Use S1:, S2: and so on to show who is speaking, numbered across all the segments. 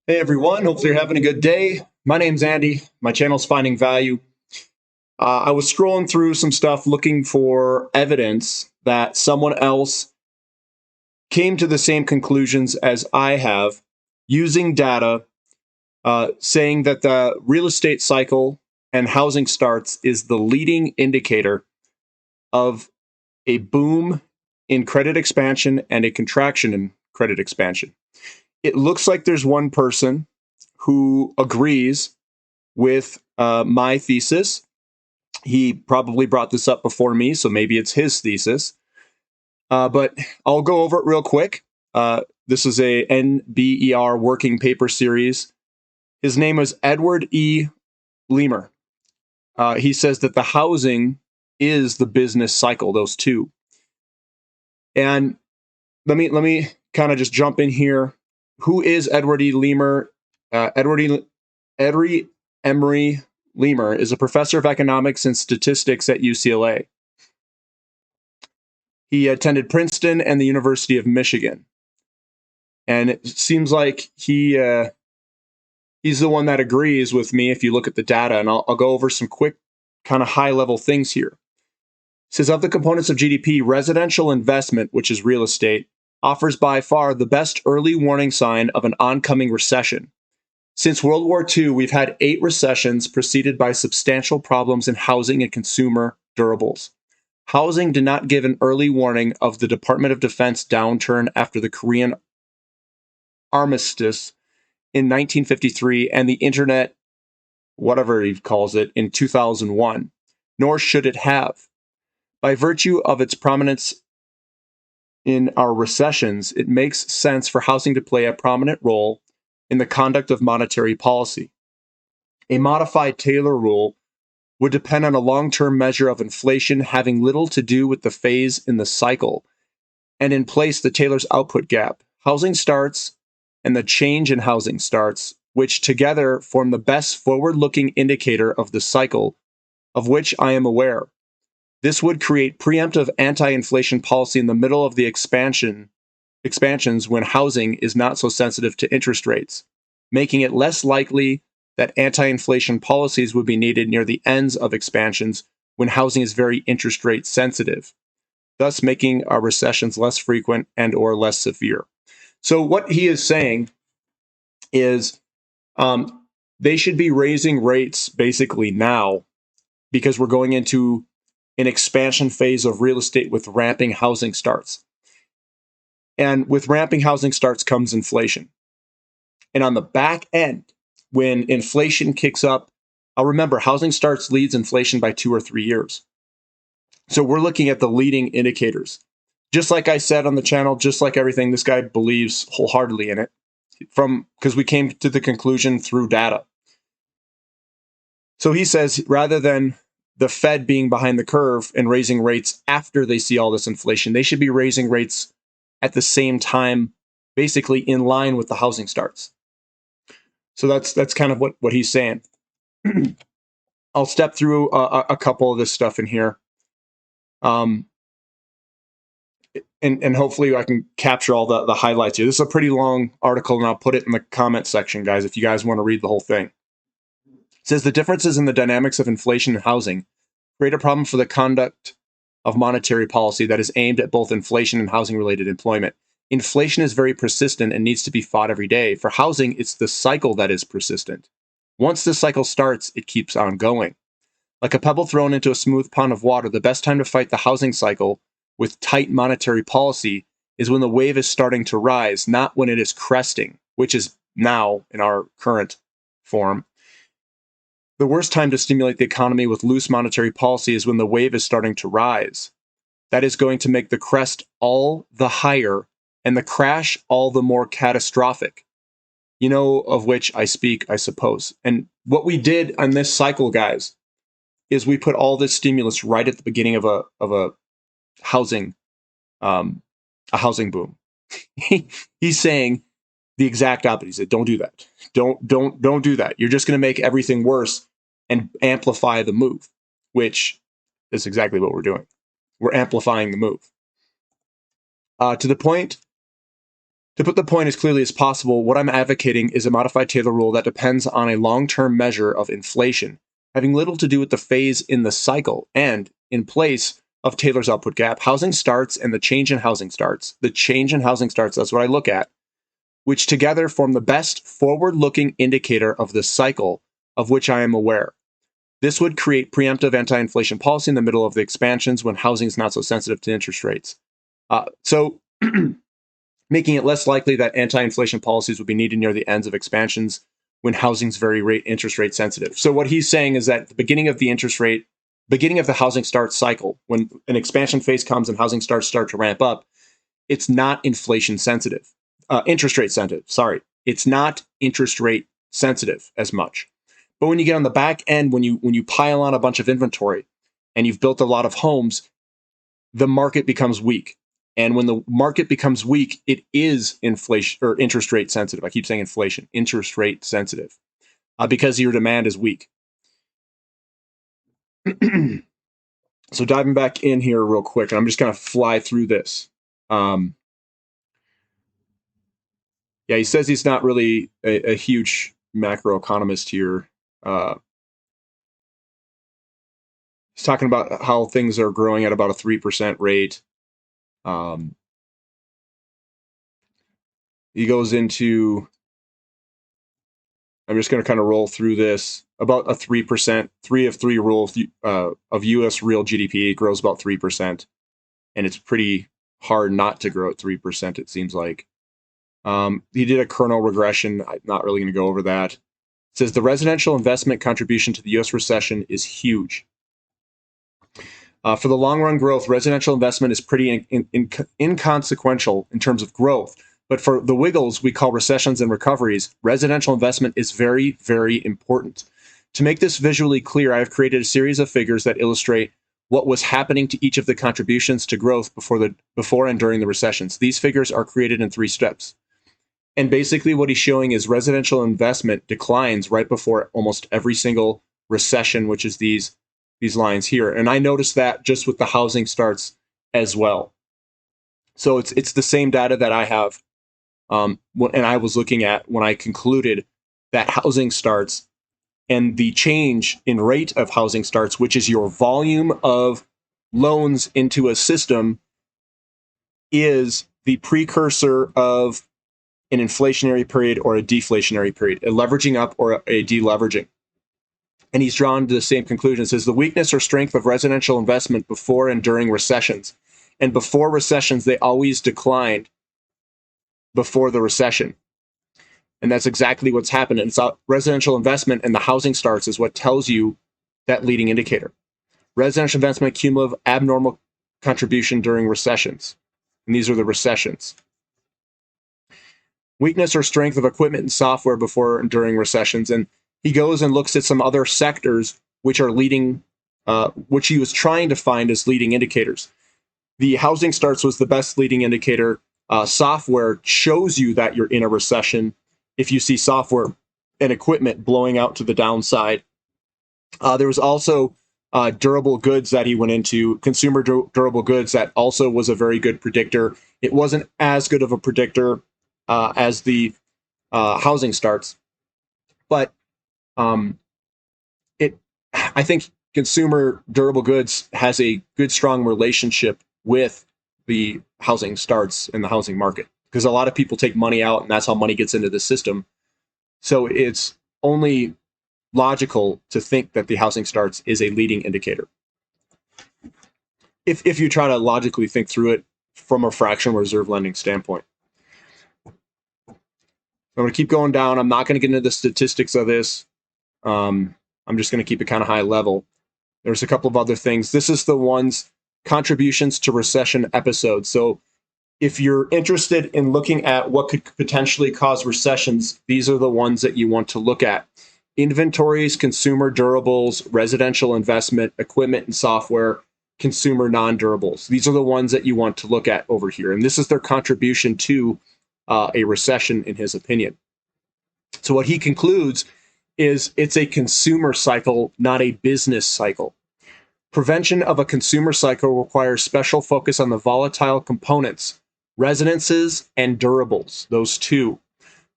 S1: Hey everyone, hopefully you're having a good day. My name's Andy. My channel's Finding Value. I was scrolling through some stuff looking for evidence that someone else came to the same conclusions as I have using data saying that the real estate cycle and housing starts is the leading indicator of a boom in credit expansion and a contraction in credit expansion. It looks like there's one person who agrees with my thesis. He probably brought this up before me, so maybe it's his thesis. But I'll go over it real quick. This is a NBER working paper series. His name was Edward E Lemur. He says that the housing is the business cycle, those two. And let me kind of just jump in here. Who is Edward E Lemur? Edward Emery Lemur is a professor of economics and statistics at UCLA. He attended Princeton and the University of Michigan. And it seems like he's the one that agrees with me if you look at the data. And I'll go over some quick kind of high level things here. It says of the components of GDP, residential investment, which is real estate, offers by far the best early warning sign of an oncoming recession. Since World War II, we've had 8 recessions preceded by substantial problems in housing and consumer durables. Housing did not give an early warning of the Department of Defense downturn after the Korean armistice in 1953 and the internet, whatever he calls it, in 2001, nor should it have. By virtue of its prominence in our recessions, it makes sense for housing to play a prominent role in the conduct of monetary policy. A modified Taylor rule would depend on a long-term measure of inflation having little to do with the phase in the cycle, and in place the Taylor's output gap, housing starts, and the change in housing starts, which together form the best forward-looking indicator of the cycle of which I am aware. This would create preemptive anti-inflation policy in the middle of the expansions when housing is not so sensitive to interest rates, making it less likely that anti-inflation policies would be needed near the ends of expansions when housing is very interest rate sensitive, thus making our recessions less frequent and or less severe. So what he is saying is they should be raising rates basically now because we're going into an expansion phase of real estate with ramping housing starts. And with ramping housing starts comes inflation. And on the back end, when inflation kicks up, I'll remember housing starts leads inflation by 2 or 3 years. So we're looking at the leading indicators. Just like I said on the channel, just like everything, this guy believes wholeheartedly in it because we came to the conclusion through data. So he says rather than the Fed being behind the curve and raising rates after they see all this inflation, they should be raising rates at the same time, basically in line with the housing starts. So that's kind of what he's saying. I'll step through a couple of this stuff in here. And hopefully I can capture all the highlights here. This is a pretty long article, and I'll put it in the comment section, guys, if you guys want to read the whole thing. It says the differences in the dynamics of inflation and housing create a problem for the conduct of monetary policy that is aimed at both inflation and housing-related employment. Inflation is very persistent and needs to be fought every day. For housing, it's the cycle that is persistent. Once the cycle starts, it keeps on going. Like a pebble thrown into a smooth pond of water, the best time to fight the housing cycle with tight monetary policy is when the wave is starting to rise, not when it is cresting, which is now in our current form. The worst time to stimulate the economy with loose monetary policy is when the wave is starting to rise. That is going to make the crest all the higher and the crash all the more catastrophic. You know of which I speak, I suppose. And what we did on this cycle, guys, is we put all this stimulus right at the beginning of a housing boom. He's saying the exact opposite. He said, don't do that. Don't do that. You're just going to make everything worse and amplify the move, which is exactly what we're doing. We're amplifying the move. To the point To put the point as clearly as possible, what I'm advocating is a modified Taylor rule that depends on a long-term measure of inflation, having little to do with the phase in the cycle, and in place of Taylor's output gap, housing starts and the change in housing starts. The change in housing starts, that's what I look at, which together form the best forward-looking indicator of the cycle of which I am aware. This would create preemptive anti-inflation policy in the middle of the expansions when housing is not so sensitive to interest rates. So making it less likely that anti-inflation policies would be needed near the ends of expansions when housing's very interest rate sensitive. So what he's saying is that at the beginning of the housing start cycle, when an expansion phase comes and housing starts start to ramp up, it's not inflation sensitive, interest rate sensitive. Sorry, it's not interest rate sensitive as much. But when you get on the back end, when you pile on a bunch of inventory and you've built a lot of homes, the market becomes weak. And when the market becomes weak, it is inflation or interest rate sensitive. I keep saying inflation, interest rate sensitive, because your demand is weak. So diving back in here real quick, and I'm just going to fly through this. Yeah, he says he's not really a huge macroeconomist here. He's talking about how things are growing at about a 3% rate. He goes into, I'm just going to kind of roll through this, about a 3%, 3 of 3 rule of U.S. real GDP grows about 3%. And it's pretty hard not to grow at 3%, it seems like. He did a kernel regression. I'm not really going to go over that. It says the residential investment contribution to the U.S. recession is huge. For the long run growth, residential investment is pretty inconsequential in terms of growth. But for the wiggles we call recessions and recoveries, residential investment is very important. To make this visually clear, I have created a series of figures that illustrate what was happening to each of the contributions to growth before and during the recessions. These figures are created in 3 steps. And basically what he's showing is residential investment declines right before almost every single recession, which is these lines here. And I noticed that just with the housing starts as well. So it's the same data that I have, and I was looking at when I concluded that housing starts and the change in rate of housing starts, which is your volume of loans into a system, is the precursor of an inflationary period or a deflationary period, a leveraging up or a deleveraging. And he's drawn to the same conclusion. It says the weakness or strength of residential investment before and during recessions. And before recessions, they always declined before the recession. And that's exactly what's happened. And so residential investment and the housing starts is what tells you that leading indicator. Residential investment cumulative abnormal contribution during recessions. And these are the recessions. Weakness or strength of equipment and software before and during recessions. And he goes and looks at some other sectors which are leading, which he was trying to find as leading indicators. The housing starts was the best leading indicator. Software shows you that you're in a recession if you see software and equipment blowing out to the downside. There was also durable goods that he went into, consumer durable goods, that also was a very good predictor. It wasn't as good of a predictor as the housing starts, but I think consumer durable goods has a good, strong relationship with the housing starts in the housing market, because a lot of people take money out and that's how money gets into the system. So it's only logical to think that the housing starts is a leading indicator. If you try to logically think through it from a fractional reserve lending standpoint. I'm going to keep going down. I'm not going to get into the statistics of this. I'm just going to keep it kind of high level. There's a couple of other things. This is the ones, contributions to recession episodes. So if you're interested in looking at what could potentially cause recessions, these are the ones that you want to look at. Inventories, consumer durables, residential investment, equipment and software, consumer non-durables. These are the ones that you want to look at over here. And this is their contribution to a recession, in his opinion. So what he concludes is it's a consumer cycle, not a business cycle. Prevention of a consumer cycle requires special focus on the volatile components residences, and durables, those two.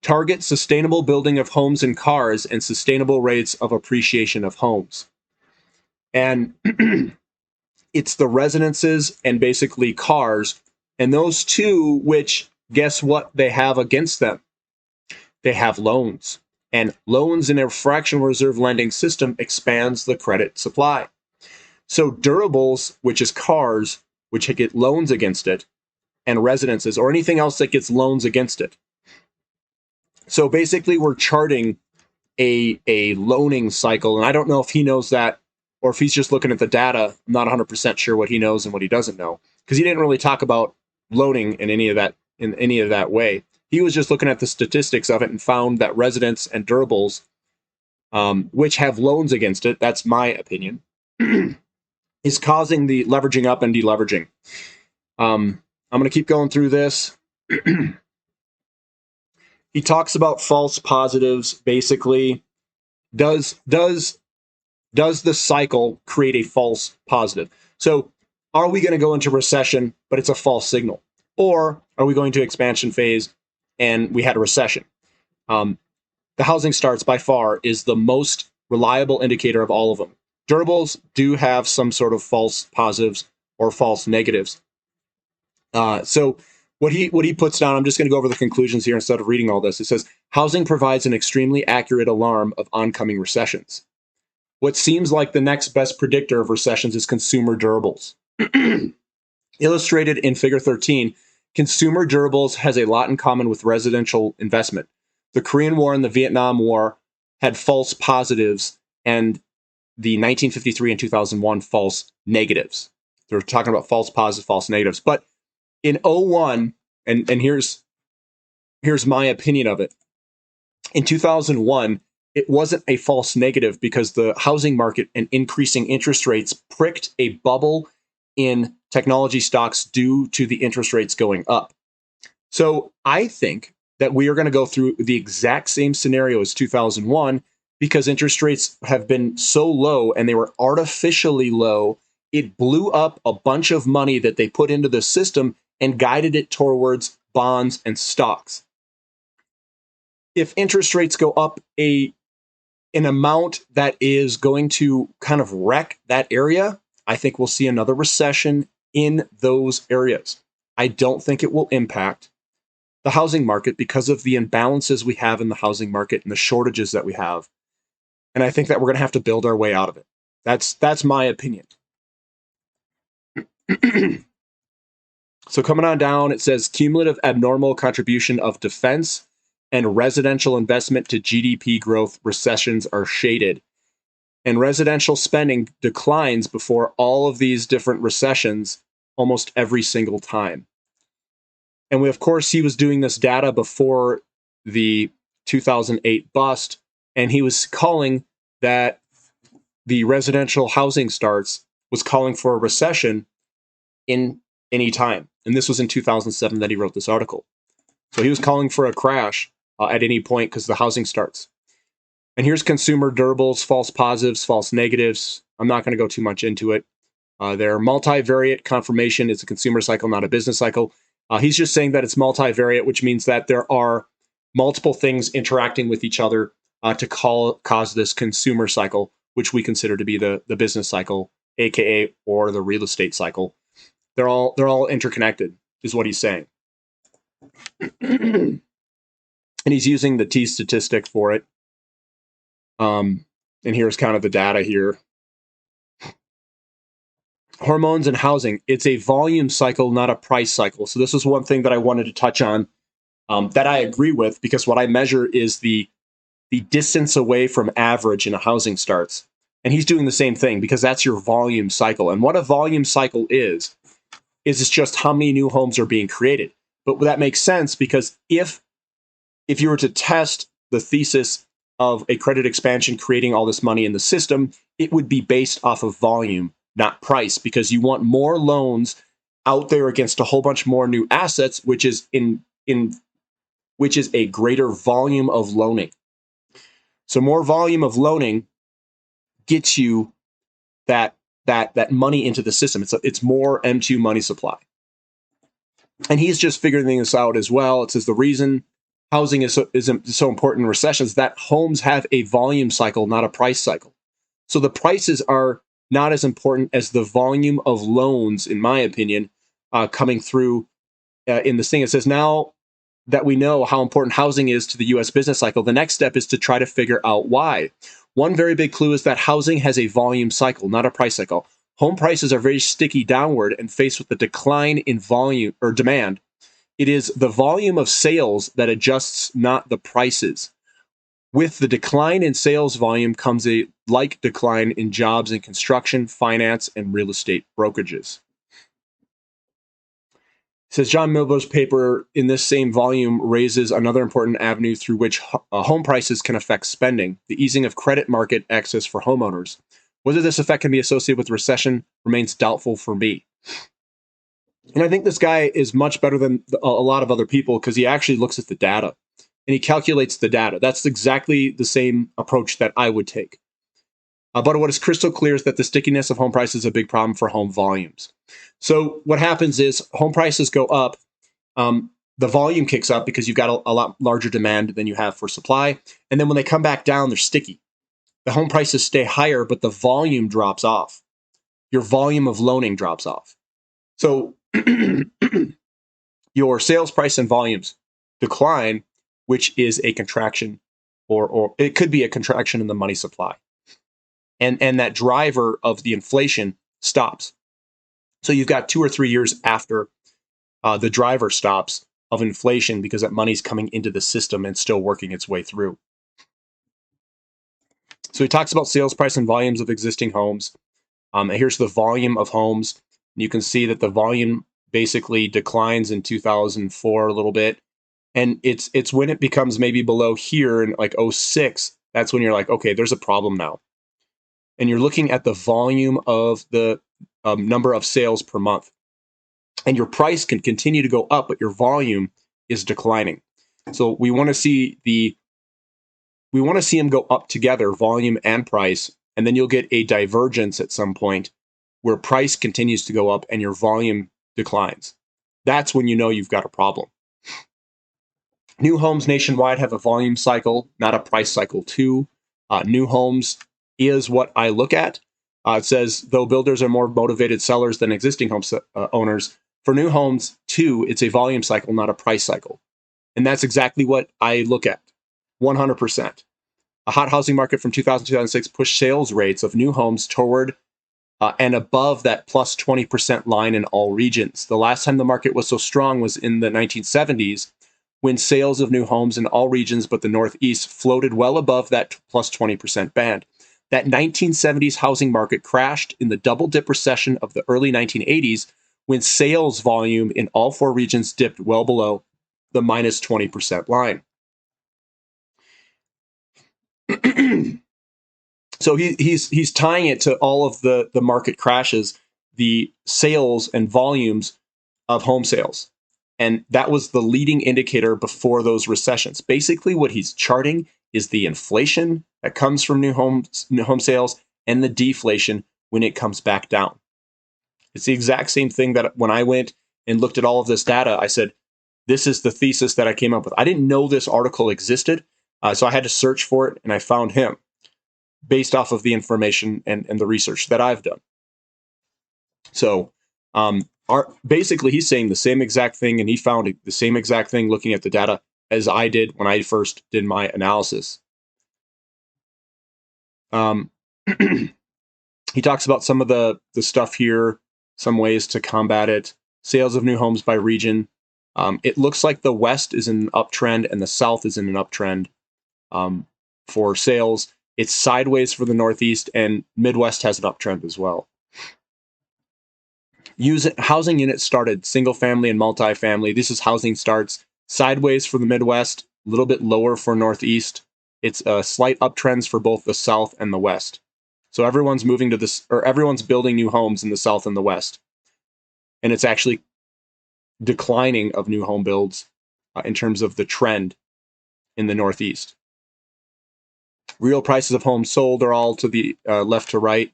S1: Target sustainable building of homes and cars and sustainable rates of appreciation of homes. And it's the residences and basically cars, and those two, which guess what they have against them? They have loans. And loans in a fractional reserve lending system expands the credit supply. So durables, which is cars, which get loans against it, and residences, or anything else that gets loans against it. So basically, we're charting a loaning cycle, and I don't know if he knows that or if he's just looking at the data. I'm not 100% sure what he knows and what he doesn't know, because he didn't really talk about loaning in any of that way. He was just looking at the statistics of it and found that residents and durables, which have loans against it, that's my opinion, is causing the leveraging up and deleveraging. I'm going to keep going through this. He talks about false positives. Basically, does the cycle create a false positive? So are we going to go into recession, but it's a false signal? Or are we going to expansion phase and we had a recession? The housing starts by far is the most reliable indicator of all of them. Durables do have some sort of false positives or false negatives. So what he puts down, I'm just going to go over the conclusions here instead of reading all this. It says, housing provides an extremely accurate alarm of oncoming recessions. What seems like the next best predictor of recessions is consumer durables. Illustrated in figure 13, consumer durables has a lot in common with residential investment. The Korean War and the Vietnam War had false positives, and the 1953 and 2001 false negatives. They're talking about false positives, false negatives. But in 01, and here's my opinion of it. In 2001, it wasn't a false negative because the housing market and increasing interest rates pricked a bubble in technology stocks due to the interest rates going up. So I think that we are going to go through the exact same scenario as 2001 because interest rates have been so low and they were artificially low. It blew up a bunch of money that they put into the system and guided it towards bonds and stocks. If interest rates go up an amount that is going to kind of wreck that area, I think we'll see another recession in those areas. I don't think it will impact the housing market because of the imbalances we have in the housing market and the shortages that we have. And I think that we're going to have to build our way out of it. That's my opinion. So coming on down, it says cumulative abnormal contribution of defense and residential investment to GDP growth recessions are shaded. And residential spending declines before all of these different recessions almost every single time. And of course, he was doing this data before the 2008 bust, and he was calling that the residential housing starts was calling for a recession in any time. And this was in 2007 that he wrote this article. So he was calling for a crash at any point because the housing starts. And here's consumer durables, false positives, false negatives. I'm not going to go too much into it. They're multivariate confirmation. It's a consumer cycle, not a business cycle. He's just saying that it's multivariate, which means that there are multiple things interacting with each other to cause this consumer cycle, which we consider to be the business cycle, aka or the real estate cycle. They're all interconnected, is what he's saying. And he's using the T statistic for it. And here's kind of the data here. Hormones and housing. It's a volume cycle, not a price cycle. So this is one thing that I wanted to touch on that I agree with, because what I measure is the distance away from average in a housing starts. And he's doing the same thing because that's your volume cycle. And what a volume cycle is it's just how many new homes are being created. But that makes sense because if you were to test the thesis of a credit expansion creating all this money in the system, it would be based off of volume, not price, because you want more loans out there against a whole bunch more new assets, which is a greater volume of loaning. So more volume of loaning gets you that money into the system. It's more M2 money supply. And he's just figuring this out as well. It says the reason housing is so important in recessions that homes have a volume cycle, not a price cycle. So the prices are not as important as the volume of loans, in my opinion, coming through in this thing. It says now that we know how important housing is to the U.S. business cycle, the next step is to try to figure out why. One very big clue is that housing has a volume cycle, not a price cycle. Home prices are very sticky downward and faced with the decline in volume or demand. It is the volume of sales that adjusts, not the prices. With the decline in sales volume comes a like decline in jobs in construction, finance, and real estate brokerages. It says John Miller's paper in this same volume raises another important avenue through which home prices can affect spending, the easing of credit market access for homeowners. Whether this effect can be associated with recession remains doubtful for me. And I think this guy is much better than a lot of other people because he actually looks at the data and he calculates the data. That's exactly the same approach that I would take. But what is crystal clear is that the stickiness of home prices is a big problem for home volumes. So what happens is home prices go up, the volume kicks up because you've got a lot larger demand than you have for supply. And then when they come back down, they're sticky. The home prices stay higher, but the volume drops off. Your volume of loaning drops off. So your sales price and volumes decline, which is a contraction, or it could be a contraction in the money supply. And that driver of the inflation stops. So you've got 2 or 3 years after the driver stops of inflation because that money's coming into the system and still working its way through. So he talks about sales price and volumes of existing homes. And here's the volume of homes. You can see that the volume basically declines in 2004 a little bit. And it's when it becomes maybe below here in like 06, that's when you're like, okay, there's a problem now. And you're looking at the volume of the number of sales per month. And your price can continue to go up, but your volume is declining. So we want to see them go up together, volume and price, and then you'll get a divergence at some point where price continues to go up and your volume declines. That's when you know you've got a problem. New homes nationwide have a volume cycle, not a price cycle too. New homes is what I look at. It says, though builders are more motivated sellers than existing home owners, for new homes too, it's a volume cycle, not a price cycle. And that's exactly what I look at, 100%. A hot housing market from 2000 to 2006 pushed sales rates of new homes toward and above that plus 20% line in all regions. The last time the market was so strong was in the 1970s, when sales of new homes in all regions but the Northeast floated well above that plus 20% band. That 1970s housing market crashed in the double-dip recession of the early 1980s when sales volume in all 4 regions dipped well below the minus 20% line. So he's tying it to all of the market crashes, the sales and volumes of home sales. And that was the leading indicator before those recessions. Basically, what he's charting is the inflation that comes from new home sales and the deflation when it comes back down. It's the exact same thing that when I went and looked at all of this data, I said, this is the thesis that I came up with. I didn't know this article existed, so I had to search for it, and I found him based off of the information and the research that I've done. So basically, he's saying the same exact thing, and he found the same exact thing looking at the data as I did when I first did my analysis. He talks about some of the stuff here, some ways to combat it. Sales of new homes by region. It looks like the West is in an uptrend and the South is in an uptrend for sales. It's sideways for the Northeast, and Midwest has an uptrend as well. Housing units started, single family and multifamily. This is housing starts. Sideways for the Midwest, a little bit lower for Northeast. It's slight uptrends for both the South and the West. So everyone's moving to this, or everyone's building new homes in the South and the West. And it's actually declining of new home builds in terms of the trend in the Northeast. Real prices of homes sold are all to the left to right.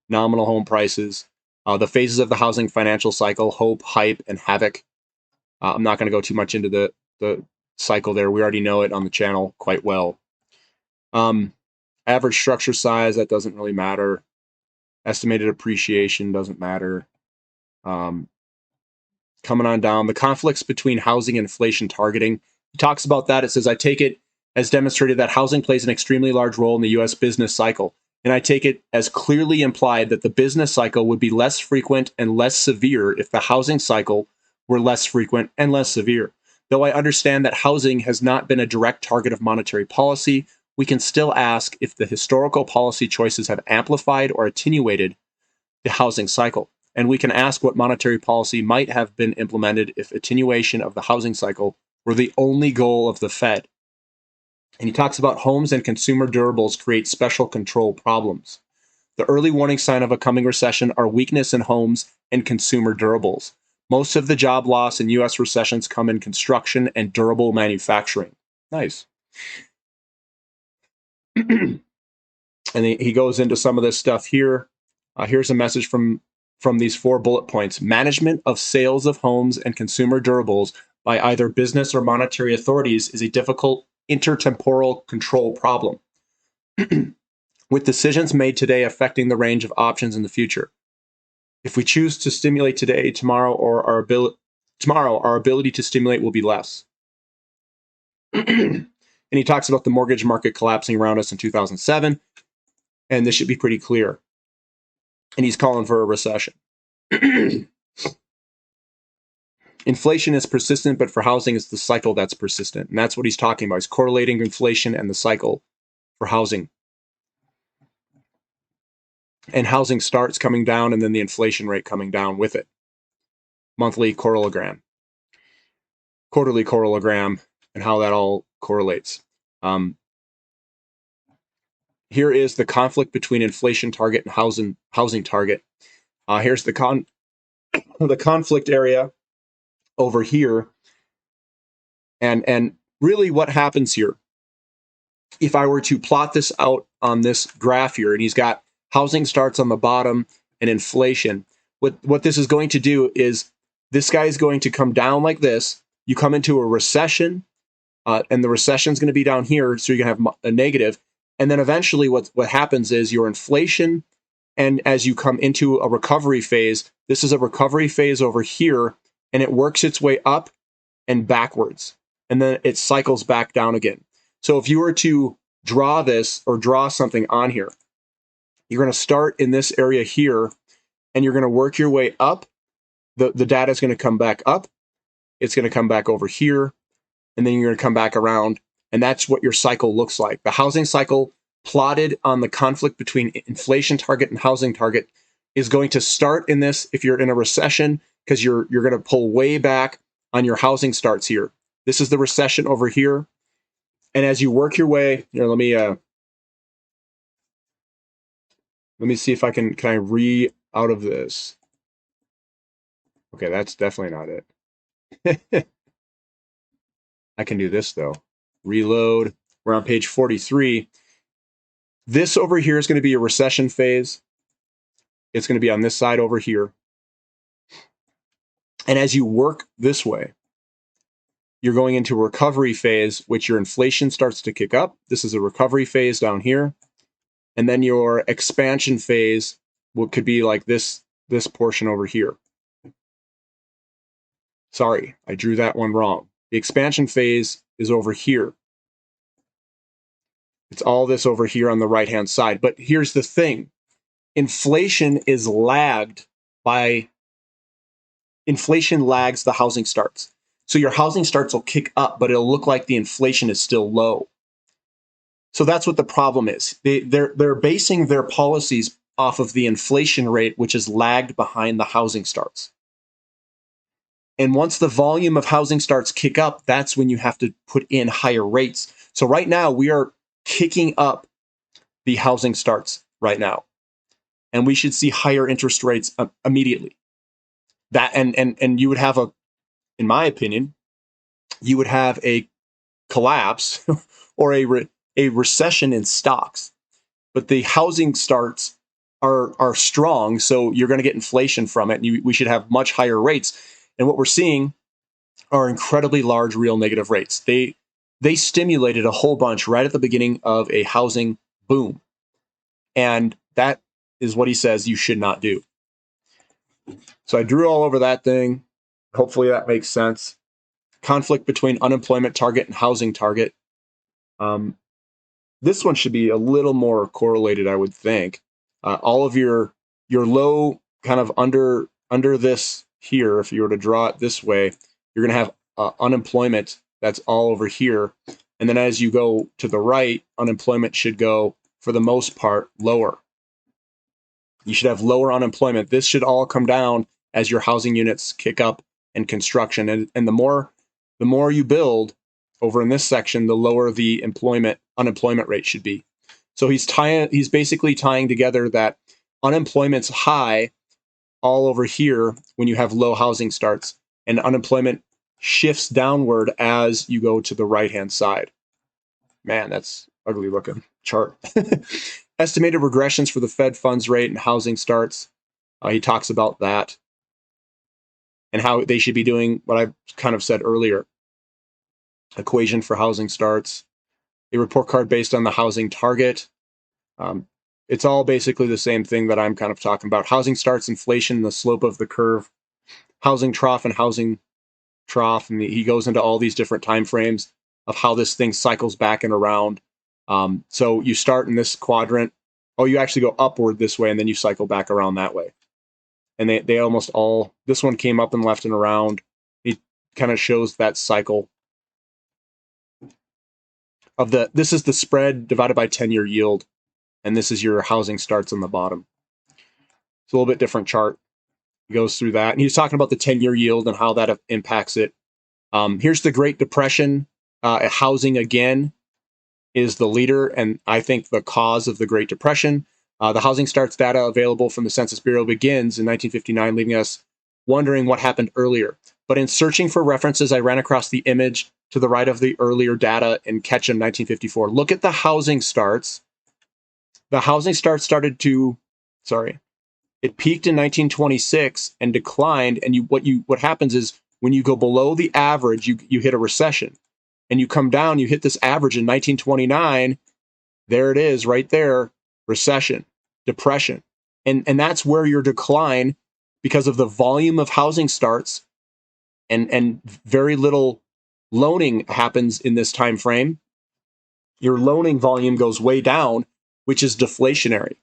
S1: Nominal home prices. The phases of the housing financial cycle, hope, hype, and havoc. I'm not going to go too much into the cycle there. We already know it on the channel quite well. Average structure size, that doesn't really matter. Estimated appreciation doesn't matter. Coming on down, the conflicts between housing and inflation targeting. He talks about that. It says, I take it as demonstrated that housing plays an extremely large role in the U.S. business cycle. And I take it as clearly implied that the business cycle would be less frequent and less severe if the housing cycle were less frequent and less severe. Though I understand that housing has not been a direct target of monetary policy, we can still ask if the historical policy choices have amplified or attenuated the housing cycle. And we can ask what monetary policy might have been implemented if attenuation of the housing cycle were the only goal of the Fed. And he talks about homes and consumer durables create special control problems. The early warning sign of a coming recession are weakness in homes and consumer durables. Most of the job loss in U.S. recessions come in construction and durable manufacturing. Nice. And he goes into some of this stuff here. Here's a message from these 4 bullet points. Management of sales of homes and consumer durables by either business or monetary authorities is a difficult intertemporal control problem, with decisions made today affecting the range of options in the future. If we choose to stimulate today, tomorrow our ability to stimulate will be less. And he talks about the mortgage market collapsing around us in 2007, and this should be pretty clear. And he's calling for a recession. Inflation is persistent, but for housing, it's the cycle that's persistent. And that's what he's talking about. He's correlating inflation and the cycle for housing. And housing starts coming down, and then the inflation rate coming down with it. Monthly correlogram, quarterly correlogram, and how that all correlates. Here is the conflict between inflation target and housing target. Here's the conflict area over here. And really what happens here, if I were to plot this out on this graph here, and he's got housing starts on the bottom and inflation, what this is going to do is this guy is going to come down like this. You come into a recession, and the recession is going to be down here, so you're going to have a negative. And then eventually what happens is your inflation, and as you come into a recovery phase, this is a recovery phase over here, and it works its way up and backwards. And then it cycles back down again. So if you were to draw this or draw something on here, you're going to start in this area here, and you're going to work your way up. The data is going to come back up. It's going to come back over here, and then you're going to come back around. And that's what your cycle looks like. The housing cycle plotted on the conflict between inflation target and housing target is going to start in this if you're in a recession, because you're going to pull way back on your housing starts here. This is the recession over here. And as you work your way, here, let me see if can I read out of this. Okay, that's definitely not it. I can do this though. Reload. We're on page 43. This over here is going to be a recession phase. It's going to be on this side over here. And as you work this way, you're going into a recovery phase, which your inflation starts to kick up. This is a recovery phase down here. And then your expansion phase could be like this portion over here. Sorry, I drew that one wrong. The expansion phase is over here. It's all this over here on the right-hand side. But here's the thing. Inflation lags the housing starts. So your housing starts will kick up, but it'll look like the inflation is still low. So that's what the problem is. They're basing their policies off of the inflation rate, which is lagged behind the housing starts. And once the volume of housing starts kick up, that's when you have to put in higher rates. So right now we are kicking up the housing starts right now. And we should see higher interest rates immediately. That and you would have in my opinion, you would have a collapse or a recession in stocks. But the housing starts are strong, so you're going to get inflation from it, and we should have much higher rates. And what we're seeing are incredibly large real negative rates. They stimulated a whole bunch right at the beginning of a housing boom. And that is what he says you should not do. So I drew all over that thing. Hopefully that makes sense. Conflict between unemployment target and housing target. This one should be a little more correlated, I would think. All of your low kind of under this here, if you were to draw it this way, you're going to have unemployment that's all over here. And then as you go to the right, unemployment should go, for the most part, lower. You should have lower unemployment. This should all come down as your housing units kick up in construction. And the more you build over in this section, the lower the unemployment rate should be. So he's basically tying together that unemployment's high all over here when you have low housing starts, and unemployment shifts downward as you go to the right-hand side. Man, that's ugly looking chart. Estimated regressions for the Fed funds rate and housing starts. He talks about that and how they should be doing what I kind of said earlier. Equation for housing starts. A report card based on the housing target. It's all basically the same thing that I'm kind of talking about. Housing starts, inflation, the slope of the curve, housing trough and housing trough. And he goes into all these different time frames of how this thing cycles back and around. So you start in this quadrant. Oh, you actually go upward this way, and then you cycle back around that way. And they almost all, this one came up and left and around. It kind of shows that cycle of this is the spread divided by 10-year yield. And this is your housing starts on the bottom. It's a little bit different chart. He goes through that. And he's talking about the 10-year yield and how that impacts it. Here's the Great Depression. Housing, again, is the leader, and I think the cause of the Great Depression. The housing starts data available from the Census Bureau begins in 1959, leaving us wondering what happened earlier. But in searching for references, I ran across the image to the right of the earlier data in Ketchum, 1954. Look at the housing starts. The housing starts it peaked in 1926 and declined. And what happens is when you go below the average, you hit a recession. And you come down, you hit this average in 1929. There it is, right there, recession, depression. And that's where your decline, because of the volume of housing starts and very little loaning happens in this time frame. Your loaning volume goes way down, which is deflationary.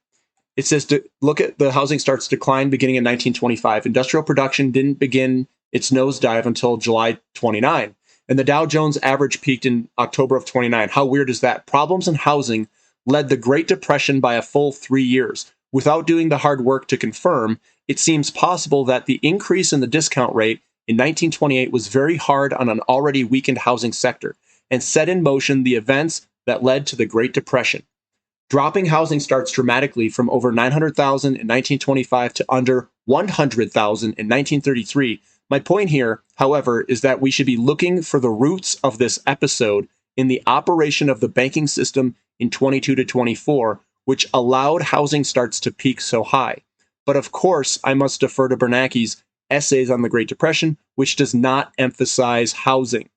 S1: It says to look at the housing starts decline beginning in 1925. Industrial production didn't begin its nosedive until July 29. And the Dow Jones average peaked in October of 29. How weird is that? Problems in housing led the Great Depression by a full 3 years. Without doing the hard work to confirm, it seems possible that the increase in the discount rate in 1928 was very hard on an already weakened housing sector and set in motion the events that led to the Great Depression. Dropping housing starts dramatically from over 900,000 in 1925 to under 100,000 in 1933. My point here, however, is that we should be looking for the roots of this episode in the operation of the banking system in 22 to 24, which allowed housing starts to peak so high. But of course, I must defer to Bernanke's essays on the Great Depression, which does not emphasize housing.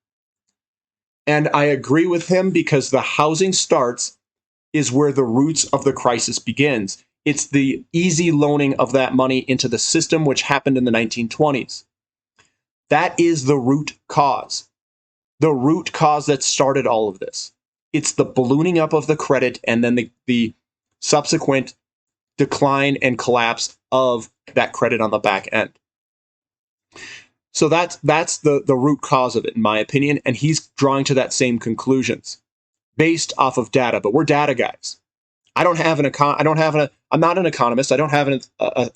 S1: And I agree with him because the housing starts is where the roots of the crisis begins. It's the easy loaning of that money into the system, which happened in the 1920s. That is the root cause that started all of this. It's the ballooning up of the credit and then the subsequent decline and collapse of that credit on the back end. So that's the root cause of it, in my opinion, and he's drawing to that same conclusions based off of data. But we're data guys. I'm not an economist. I don't have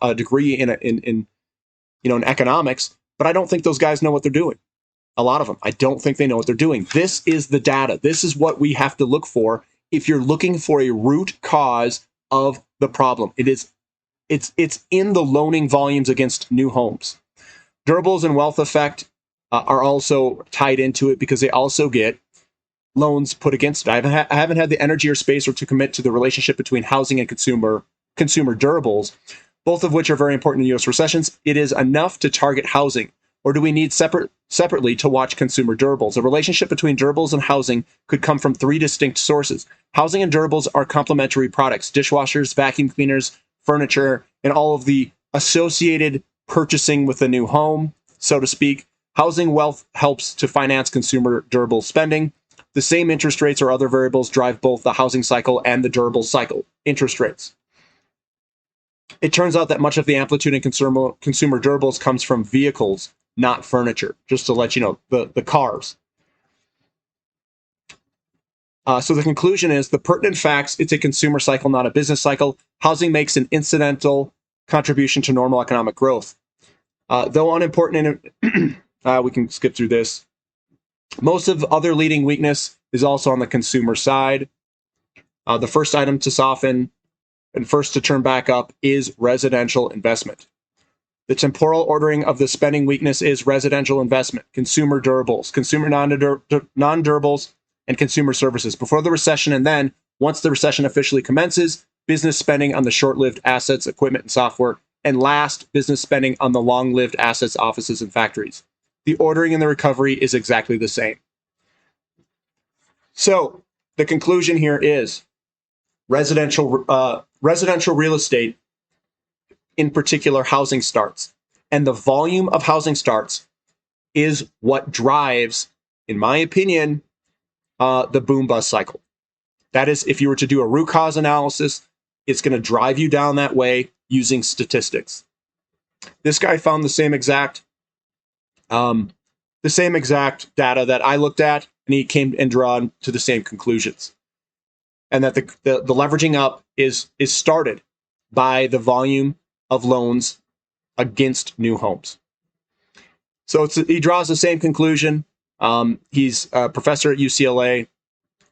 S1: a degree in economics. But I don't think those guys know what they're doing. A lot of them. I don't think they know what they're doing. This is the data. This is what we have to look for if you're looking for a root cause of the problem. It's in the loaning volumes against new homes. Durables and wealth effect are also tied into it because they also get loans put against it. I haven't had the energy or space or to commit to the relationship between housing and consumer durables, both of which are very important in U.S. recessions. It is enough to target housing. or do we need separately to watch consumer durables? The relationship between durables and housing could come from three distinct sources. Housing and durables are complementary products: dishwashers, vacuum cleaners, furniture, and all of the associated purchasing with a new home, so to speak. Housing wealth helps to finance consumer durable spending. The same interest rates or other variables drive both the housing cycle and the durable cycle. Interest rates. It turns out that much of the amplitude in consumer durables comes from vehicles, not furniture, just to let you know, the cars. So the conclusion is the pertinent facts: it's a consumer cycle, not a business cycle. Housing makes an incidental contribution to normal economic growth. Though unimportant, we can skip through this. Most of other leading weakness is also on the consumer side. The first item to soften and first to turn back up is residential investment. The temporal ordering of the spending weakness is residential investment, consumer durables, consumer non-durables, and consumer services. Before the recession, and then, once the recession officially commences, business spending on the short-lived assets, equipment, and software, and last, business spending on the long-lived assets, offices, and factories. The ordering in the recovery is exactly the same. So the conclusion here is residential real estate, in particular housing starts, and the volume of housing starts is what drives, in my opinion, the boom bust cycle. That is, if you were to do a root cause analysis, it's going to drive you down that way using statistics. This guy found the same exact data that I looked at, and he came and drawn to the same conclusions. And that the leveraging up is started by the volume of loans against new homes. So he draws the same conclusion. He's a professor at UCLA.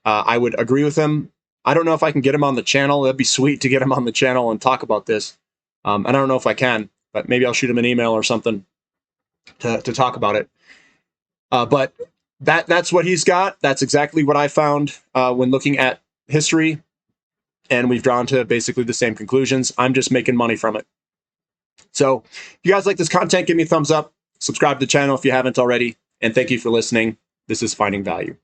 S1: I would agree with him. I don't know if I can get him on the channel. That'd be sweet to get him on the channel and talk about this. And I don't know if I can, but maybe I'll shoot him an email or something to talk about it. But that's what he's got. That's exactly what I found when looking at history. And we've drawn to basically the same conclusions. I'm just making money from it. So if you guys like this content, give me a thumbs up. Subscribe to the channel if you haven't already. And thank you for listening. This is Finding Value.